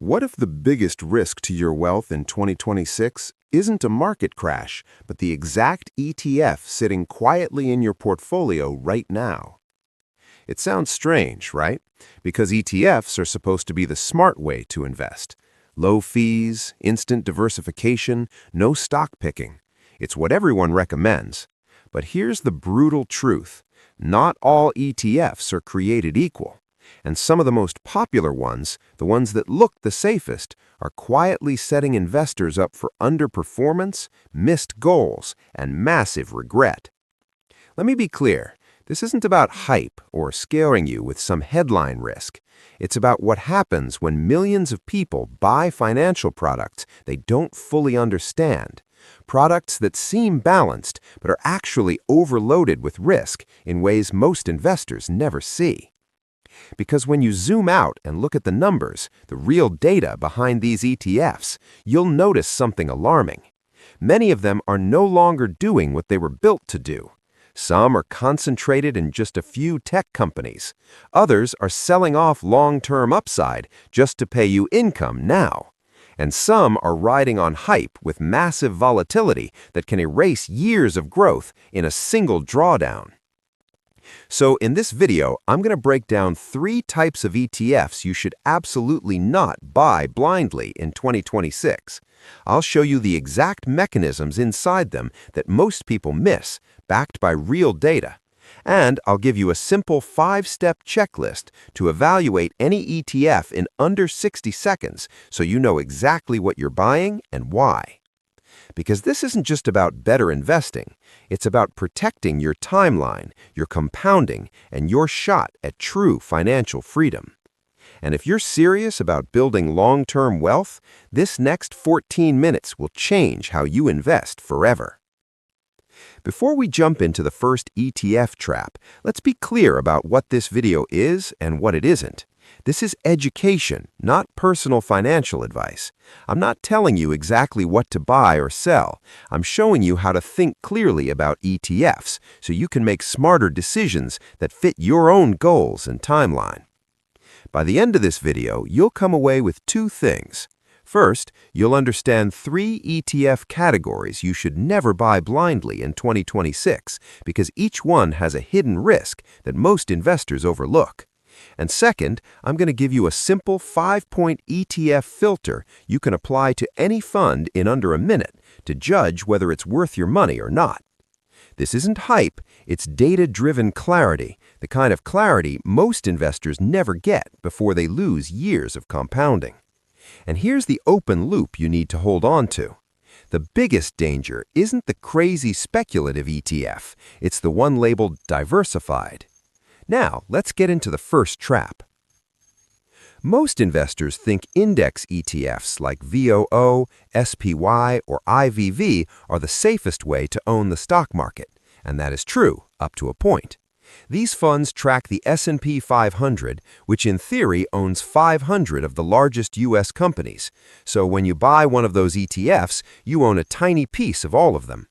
What if the biggest risk to your wealth in 2026 isn't a market crash, but the exact ETF sitting quietly in your portfolio right now? It sounds strange, right? Because ETFs are supposed to be the smart way to invest. Low fees, instant diversification, no stock picking. It's what everyone recommends. But here's the brutal truth. Not all ETFs are created equal. And some of the most popular ones, the ones that look the safest, are quietly setting investors up for underperformance, missed goals, and massive regret. Let me be clear. This isn't about hype or scaring you with some headline risk. It's about what happens when millions of people buy financial products they don't fully understand. Products that seem balanced but are actually overloaded with risk in ways most investors never see. Because when you zoom out and look at the numbers, the real data behind these ETFs, you'll notice something alarming. Many of them are no longer doing what they were built to do. Some are concentrated in just a few tech companies. Others are selling off long-term upside just to pay you income now. And some are riding on hype with massive volatility that can erase years of growth in a single drawdown. So in this video, I'm going to break down 3 types of ETFs you should absolutely not buy blindly in 2026. I'll show you the exact mechanisms inside them that most people miss, backed by real data. And I'll give you a simple 5-step checklist to evaluate any ETF in under 60 seconds so you know exactly what you're buying and why. Because this isn't just about better investing, it's about protecting your timeline, your compounding, and your shot at true financial freedom. And if you're serious about building long-term wealth, this next 14 minutes will change how you invest forever. Before we jump into the first ETF trap, let's be clear about what this video is and what it isn't. This is education, not personal financial advice. I'm not telling you exactly what to buy or sell. I'm showing you how to think clearly about ETFs so you can make smarter decisions that fit your own goals and timeline. By the end of this video, you'll come away with 2 things. First, you'll understand 3 ETF categories you should never buy blindly in 2026 because each one has a hidden risk that most investors overlook. And second, I'm going to give you a simple 5-point ETF filter you can apply to any fund in under a minute to judge whether it's worth your money or not. This isn't hype, it's data-driven clarity, the kind of clarity most investors never get before they lose years of compounding. And here's the open loop you need to hold on to. The biggest danger isn't the crazy speculative ETF, it's the one labeled Diversified. Now, let's get into the first trap. Most investors think index ETFs like VOO, SPY, or IVV are the safest way to own the stock market, and that is true up to a point. These funds track the S&P 500, which in theory owns 500 of the largest U.S. companies. So when you buy one of those ETFs, you own a tiny piece of all of them.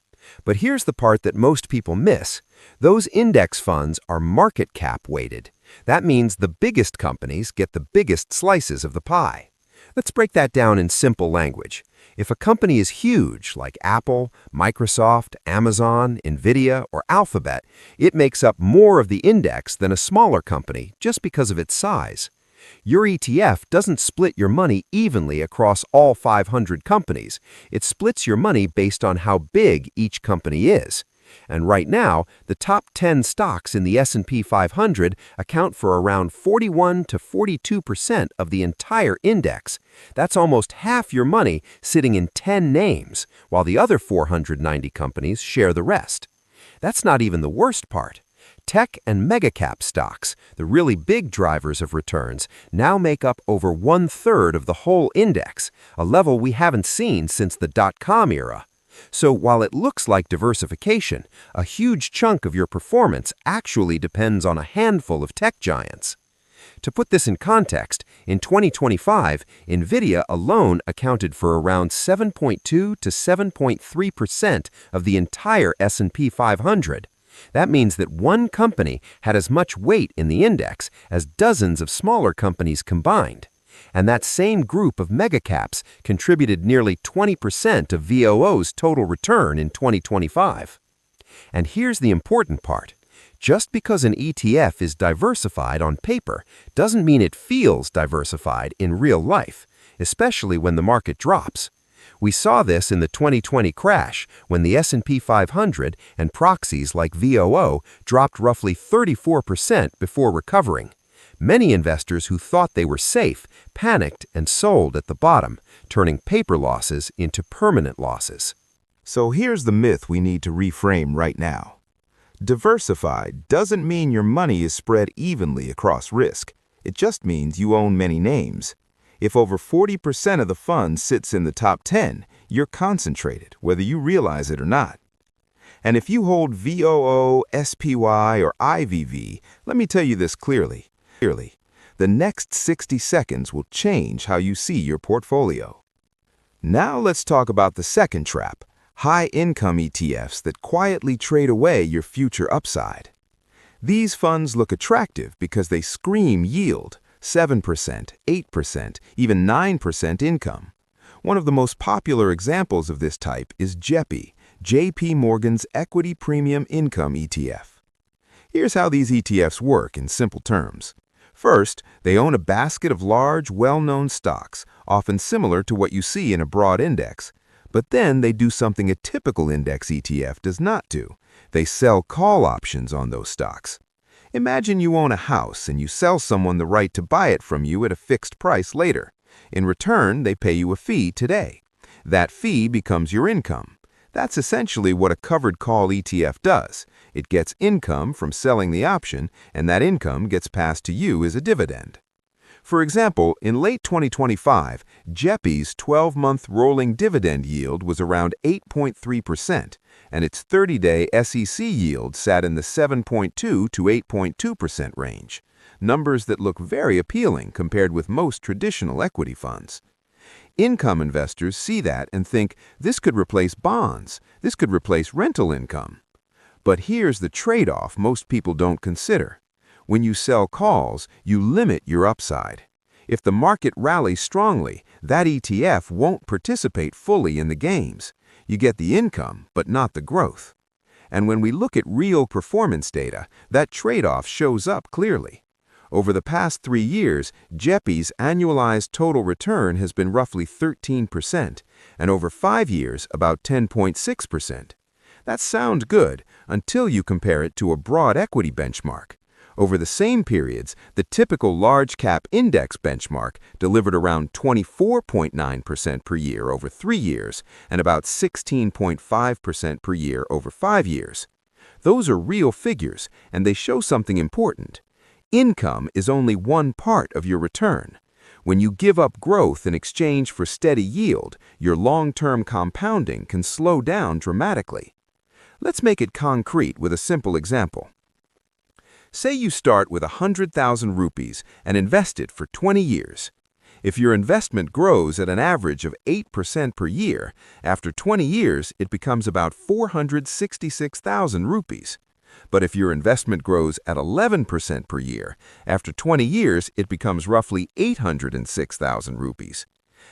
But here's the part that most people miss. Those index funds are market cap weighted. That means the biggest companies get the biggest slices of the pie. Let's break that down in simple language. If a company is huge, like Apple, Microsoft, Amazon, Nvidia, or Alphabet, it makes up more of the index than a smaller company just because of its size. Your ETF doesn't split your money evenly across all 500 companies. It splits your money based on how big each company is. And right now, the top 10 stocks in the S&P 500 account for around 41 to 42% of the entire index. That's almost half your money sitting in 10 names, while the other 490 companies share the rest. That's not even the worst part. Tech and mega-cap stocks, the really big drivers of returns, now make up over 1/3 of the whole index, a level we haven't seen since the dot-com era. So while it looks like diversification, a huge chunk of your performance actually depends on a handful of tech giants. To put this in context, in 2025, Nvidia alone accounted for around 7.2 to 7.3% of the entire S&P 500. That means that one company had as much weight in the index as dozens of smaller companies combined. And that same group of megacaps contributed nearly 20% of VOO's total return in 2025. And here's the important part. Just because an ETF is diversified on paper doesn't mean it feels diversified in real life, especially when the market drops. We saw this in the 2020 crash when the S&P 500 and proxies like VOO dropped roughly 34% before recovering. Many investors who thought they were safe panicked and sold at the bottom, turning paper losses into permanent losses. So here's the myth we need to reframe right now. Diversified doesn't mean your money is spread evenly across risk. It just means you own many names. If over 40% of the fund sits in the top 10, you're concentrated, whether you realize it or not. And if you hold VOO, SPY, or IVV, let me tell you this clearly. The next 60 seconds will change how you see your portfolio. Now let's talk about the second trap, high-income ETFs that quietly trade away your future upside. These funds look attractive because they scream yield, 7%, 8%, even 9% income. One of the most popular examples of this type is JEPI, J.P. Morgan's Equity Premium Income ETF. Here's how these ETFs work in simple terms. First, they own a basket of large, well-known stocks, often similar to what you see in a broad index. But then they do something a typical index ETF does not do. They sell call options on those stocks. Imagine you own a house and you sell someone the right to buy it from you at a fixed price later. In return, they pay you a fee today. That fee becomes your income. That's essentially what a covered call ETF does. It gets income from selling the option, and that income gets passed to you as a dividend. For example, in late 2025, JEPI's 12-month rolling dividend yield was around 8.3%, and its 30-day SEC yield sat in the 7.2 to 8.2% range, numbers that look very appealing compared with most traditional equity funds. Income investors see that and think, this could replace bonds, this could replace rental income. But here's the trade-off most people don't consider. When you sell calls, you limit your upside. If the market rallies strongly, that ETF won't participate fully in the gains. You get the income, but not the growth. And when we look at real performance data, that trade-off shows up clearly. Over the past 3 years, JEPI's annualized total return has been roughly 13%, and over 5 years, about 10.6%. That sounds good until you compare it to a broad equity benchmark. Over the same periods, the typical large-cap index benchmark delivered around 24.9% per year over 3 years and about 16.5% per year over 5 years. Those are real figures, and they show something important. Income is only one part of your return. When you give up growth in exchange for steady yield, your long-term compounding can slow down dramatically. Let's make it concrete with a simple example. Say you start with 100,000 rupees and invest it for 20 years. If your investment grows at an average of 8% per year, after 20 years it becomes about 466,000 rupees. But if your investment grows at 11% per year, after 20 years it becomes roughly 806,000 rupees.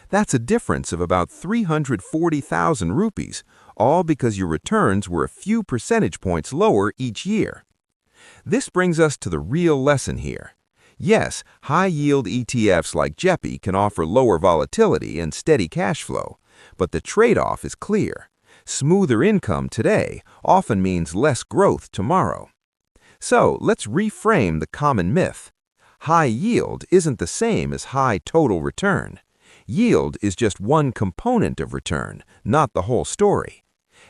That's a difference of about 340,000 rupees, all because your returns were a few percentage points lower each year. This brings us to the real lesson here. Yes, high-yield ETFs like JEPI can offer lower volatility and steady cash flow, but the trade-off is clear. Smoother income today often means less growth tomorrow. So let's reframe the common myth. High yield isn't the same as high total return. Yield is just one component of return, not the whole story.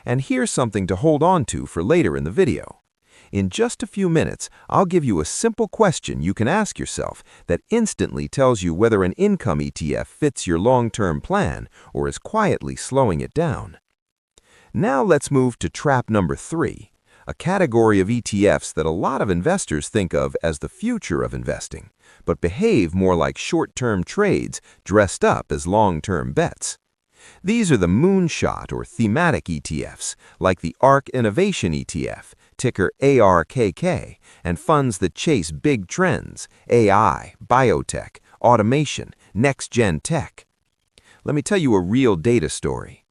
And here's something to hold on to for later in the video. In just a few minutes, I'll give you a simple question you can ask yourself that instantly tells you whether an income ETF fits your long-term plan or is quietly slowing it down. Now let's move to trap number 3, a category of ETFs that a lot of investors think of as the future of investing, but behave more like short-term trades dressed up as long-term bets. These are the moonshot or thematic ETFs, like the ARK Innovation ETF, ticker ARKK, and funds that chase big trends, AI, biotech, automation, next-gen tech. Let me tell you a real data story.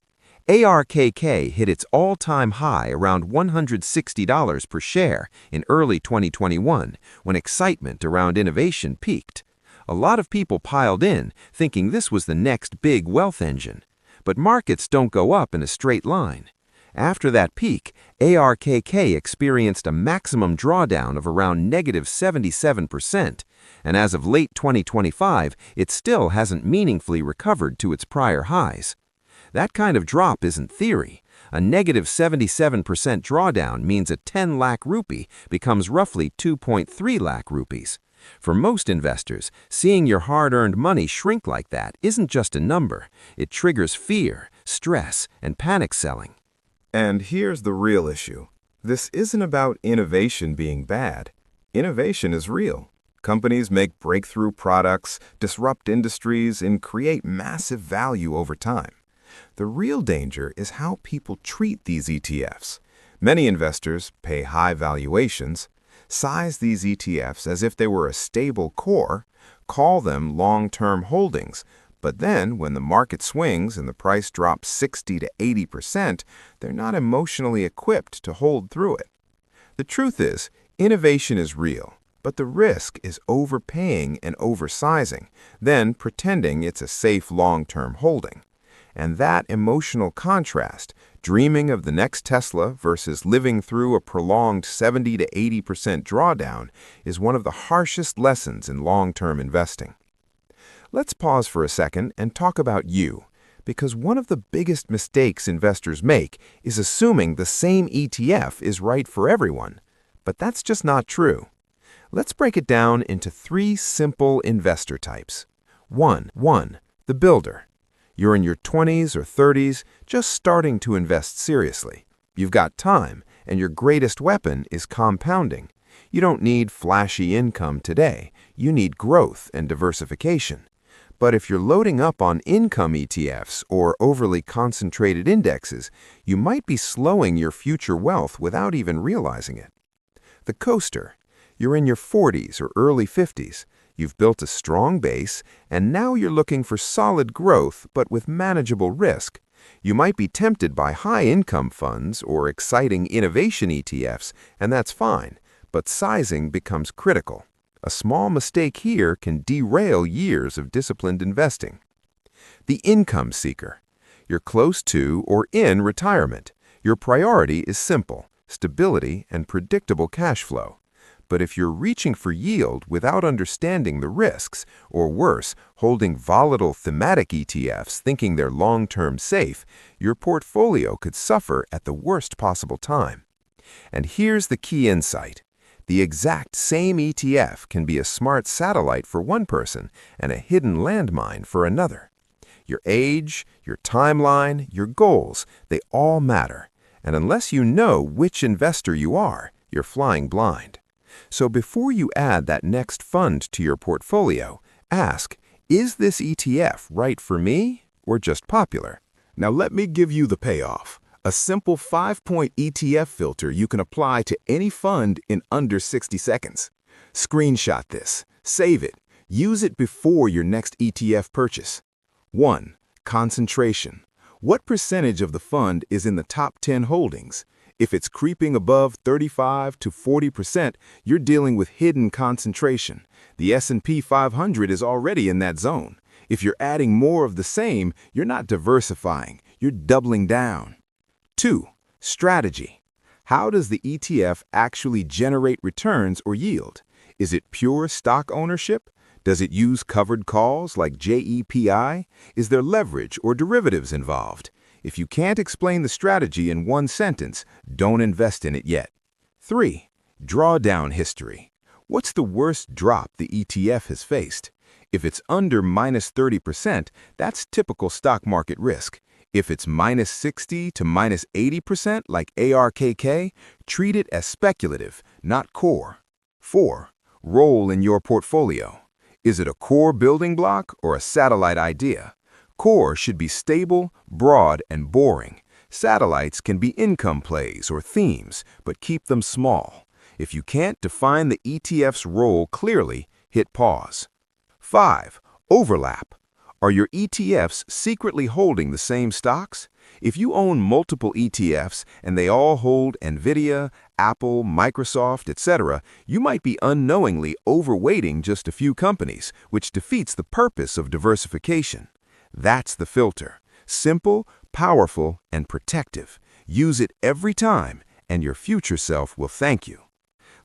ARKK hit its all-time high around $160 per share in early 2021 when excitement around innovation peaked. A lot of people piled in, thinking this was the next big wealth engine. But markets don't go up in a straight line. After that peak, ARKK experienced a maximum drawdown of around negative 77%, and as of late 2025, it still hasn't meaningfully recovered to its prior highs. That kind of drop isn't theory. A negative 77% drawdown means a 10 lakh rupee becomes roughly 2.3 lakh rupees. For most investors, seeing your hard-earned money shrink like that isn't just a number. It triggers fear, stress, and panic selling. And here's the real issue. This isn't about innovation being bad. Innovation is real. Companies make breakthrough products, disrupt industries, and create massive value over time. The real danger is how people treat these ETFs. Many investors pay high valuations, size these ETFs as if they were a stable core, call them long-term holdings, but then when the market swings and the price drops 60 to 80%, they're not emotionally equipped to hold through it. The truth is, innovation is real, but the risk is overpaying and oversizing, then pretending it's a safe long-term holding. And that emotional contrast, dreaming of the next Tesla versus living through a prolonged 70 to 80% drawdown, is one of the harshest lessons in long-term investing. Let's pause for a second and talk about you, because one of the biggest mistakes investors make is assuming the same ETF is right for everyone. But that's just not true. Let's break it down into 3 simple investor types. 1. The builder. You're in your 20s or 30s, just starting to invest seriously. You've got time, and your greatest weapon is compounding. You don't need flashy income today. You need growth and diversification. But if you're loading up on income ETFs or overly concentrated indexes, you might be slowing your future wealth without even realizing it. The coaster. You're in your 40s or early 50s. You've built a strong base, and now you're looking for solid growth but with manageable risk. You might be tempted by high-income funds or exciting innovation ETFs, and that's fine, but sizing becomes critical. A small mistake here can derail years of disciplined investing. The income seeker. You're close to or in retirement. Your priority is simple: stability and predictable cash flow. But if you're reaching for yield without understanding the risks, or worse, holding volatile thematic ETFs thinking they're long-term safe, your portfolio could suffer at the worst possible time. And here's the key insight. The exact same ETF can be a smart satellite for one person and a hidden landmine for another. Your age, your timeline, your goals, they all matter. And unless you know which investor you are, you're flying blind. So before you add that next fund to your portfolio, ask, is this ETF right for me or just popular? Now let me give you the payoff. A simple 5-point ETF filter you can apply to any fund in under 60 seconds. Screenshot this, save it, use it before your next ETF purchase. 1. Concentration. What percentage of the fund is in the top 10 holdings? If it's creeping above 35 to 40%, you're dealing with hidden concentration. The S&P 500 is already in that zone. If you're adding more of the same, you're not diversifying, you're doubling down. 2. Strategy. How does the ETF actually generate returns or yield? Is it pure stock ownership? Does it use covered calls like JEPI? Is there leverage or derivatives involved? If you can't explain the strategy in one sentence, don't invest in it yet. 3. Drawdown history. What's the worst drop the ETF has faced? If it's under minus 30%, that's typical stock market risk. If it's minus 60 to minus 80% like ARKK, treat it as speculative, not core. 4. Role in your portfolio. Is it a core building block or a satellite idea? Core should be stable, broad, and boring. Satellites can be income plays or themes, but keep them small. If you can't define the ETF's role clearly, hit pause. 5. Overlap. Are your ETFs secretly holding the same stocks? If you own multiple ETFs and they all hold NVIDIA, Apple, Microsoft, etc., you might be unknowingly overweighting just a few companies, which defeats the purpose of diversification. That's the filter. Simple, powerful, and protective. Use it every time, and your future self will thank you.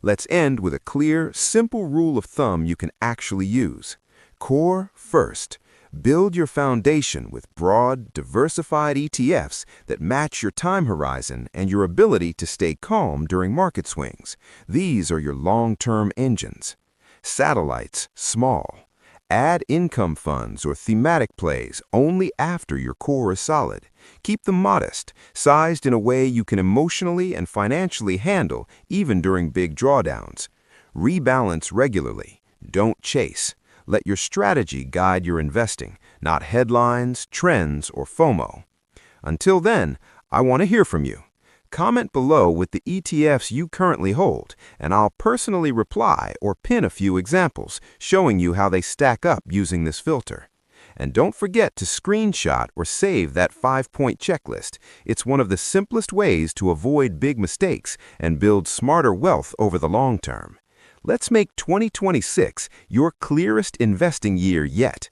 Let's end with a clear, simple rule of thumb you can actually use. Core first. Build your foundation with broad, diversified ETFs that match your time horizon and your ability to stay calm during market swings. These are your long-term engines. Satellites, small. Add income funds or thematic plays only after your core is solid. Keep them modest, sized in a way you can emotionally and financially handle even during big drawdowns. Rebalance regularly. Don't chase. Let your strategy guide your investing, not headlines, trends, or FOMO. Until then, I want to hear from you. Comment below with the ETFs you currently hold, and I'll personally reply or pin a few examples showing you how they stack up using this filter. And don't forget to screenshot or save that 5-point checklist. It's one of the simplest ways to avoid big mistakes and build smarter wealth over the long term. Let's make 2026 your clearest investing year yet.